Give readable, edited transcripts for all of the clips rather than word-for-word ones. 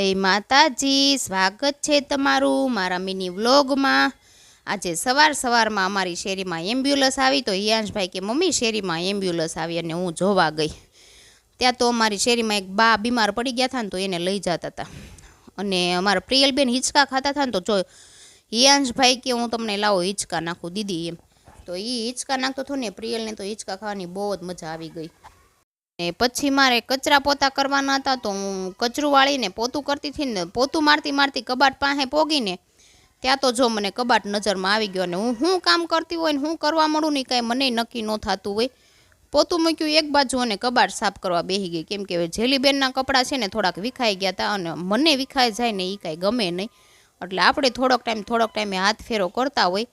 જય માતાજી, સ્વાગત છે તમારું મારા મિની વ્લોગમાં। આજે સવારમાં અમારી શેરીમાં એમ્બ્યુલન્સ આવી તો હિયાંશભાઈ કે મમ્મી શેરીમાં એમ્બ્યુલન્સ આવી અને હું જોવા ગઈ। ત્યાં તો અમારી શેરીમાં એક બા બીમાર પડી ગયા હતા ને તો એને લઈ જતા હતા અને અમારા પ્રિયલબેન હિંચકા ખાતા હતા ને તો જો હિયાંશભાઈ કે હું તમને લાવો હિંચકા નાખું દીદી એમ, તો એ હિંચકા નાખતો હતો ને પ્રિયલને તો હિંચકા ખાવાની બહુ જ મજા આવી ગઈ। ને પછી મારે કચરા પોતા કરવાના હતા તો હું કચરું વાળીને પોતું કરતી હતી ને પોતું મારતી કબાટ પાસે પોગીને ત્યાં તો જો મને કબાટ નજરમાં આવી ગયો અને હું કામ કરતી હોય ને હું કરવા મળું ને કાંઈ મને નક્કી ન થતું હોય। પોતું મૂક્યું એક બાજુ અને કબાટ સાફ કરવા બેસી ગઈ, કેમ કે જેલીબેનના કપડાં છે ને થોડાક વિખાઈ ગયા હતા અને મને વિખાઈ જાય ને એ કાંઈ ગમે નહીં, એટલે આપણે થોડોક ટાઈમે હાથ ફેરો કરતા હોય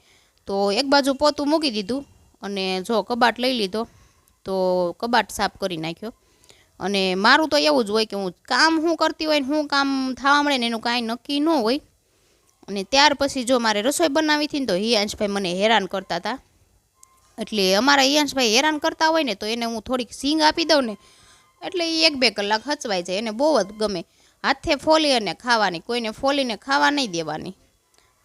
તો એક બાજુ પોતું મૂકી દીધું અને જો કબાટ લઈ લીધો તો કબાટ સાફ કરી નાખ્યો। અને મારું તો એવું જ હોય કે હું કામ શું કરતી હોય ને શું કામ થવા મળે ને એનું કાંઈ નક્કી ન હોય। અને ત્યાર પછી જો મારે રસોઈ બનાવી હતી ને તો હિયાંશભાઈ મને હેરાન કરતા હતા, એટલે અમારા હિયાંશભાઈ હેરાન કરતા હોય ને તો એને હું થોડીક સીંગ આપી દઉં ને એટલે એ 1-2 કલાક હચવાઈ જાય, એને બહુ જ ગમે હાથે ફોલી અને ખાવાની, કોઈને ફોલીને ખાવા નહીં દેવાની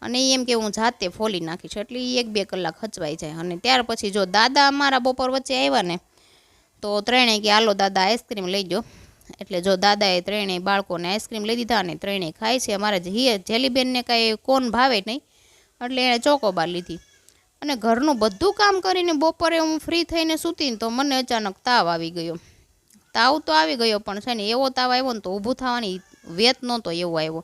અને એમ કે હું જાતે ફોલી નાખીશ એટલે એ 1-2 કલાક હચવાઈ જાય। અને ત્યાર પછી જો દાદા અમારા બપોર વચ્ચે આવ્યા ને તો ત્રણેય કે હાલો દાદા આઈસ્ક્રીમ લઈ ગયો, એટલે જો દાદાએ ત્રણેય બાળકોને આઈસ્ક્રીમ લઈ દીધા અને ત્રણેય ખાય છે। અમારે જેલીબેનને કાંઈ કોણ ભાવે નહીં એટલે એણે ચોકોબાર લીધી અને ઘરનું બધું કામ કરીને બપોરે હું ફ્રી થઈને સૂતી ને તો મને અચાનક તાવ આવી ગયો। તાવ તો આવી ગયો પણ છે ને એવો તાવ આવ્યો ને તો ઊભું થવાની વેત નહોતો એવો આવ્યો।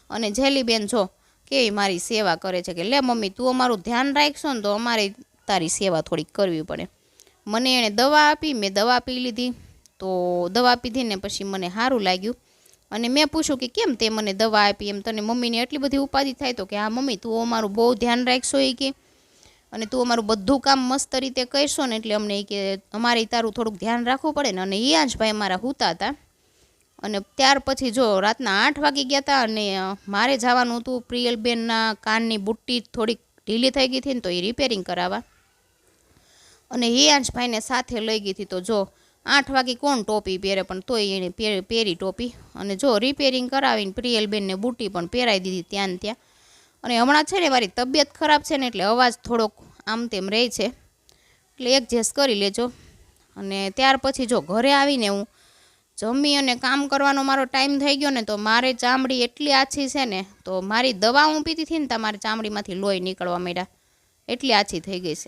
અને જેલીબેન જો કેવી મારી સેવા કરે છે કે લે મમ્મી તું અમારું ધ્યાન રાખશો ને તો અમારે તારી સેવા થોડીક કરવી પડે। મને એણે દવા આપી, મેં દવા પી લીધી તો દવા પીધી ને પછી મને સારું લાગ્યું અને મેં પૂછ્યું કે કેમ તે મને દવા આપી, એમ તને મમ્મીને એટલી બધી ઉપાધિ થાય તો કે હા મમ્મી તું અમારું બહુ ધ્યાન રાખશો એ કે અને તું અમારું બધું કામ મસ્ત રીતે કરશો ને એટલે અમને કે અમારે તારું થોડુંક ધ્યાન રાખવું પડે ને। અને હિયાંશભાઈ અમારા સૂતા હતા અને ત્યાર પછી જો રાતના 8 વાગી ગયા હતા અને મારે જવાનું હતું પ્રિયલબેનના કાનની બુટ્ટી થોડીક ઢીલી થઈ ગઈ હતી ને તો એ રિપેરિંગ કરાવવા અને હિયાંશભાઈને સાથે લઈ ગઈ હતી। તો જો 8 વાગે કોણ ટોપી પહેરે પણ તોય એણે પહેરી ટોપી અને જો રિપેરિંગ કરાવીને પ્રિયલબેનને બુટ્ટી પણ પહેરાવી દીધી ત્યાં ને ત્યાં। અને હમણાં છે ને મારી તબિયત ખરાબ છે ને એટલે અવાજ થોડોક આમ તેમ રહે છે એટલે એડજસ્ટ કરી લેજો। અને ત્યાર પછી જો ઘરે આવીને હું જમી અને કામ કરવાનો મારો ટાઈમ થઈ ગયો ને તો મારે ચામડી એટલી આછી છે ને તો મારી દવા હું પીતી હતી ને તો મારી ચામડીમાંથી લોહી નીકળવા માંડ્યા, એટલી આછી થઈ ગઈ છે।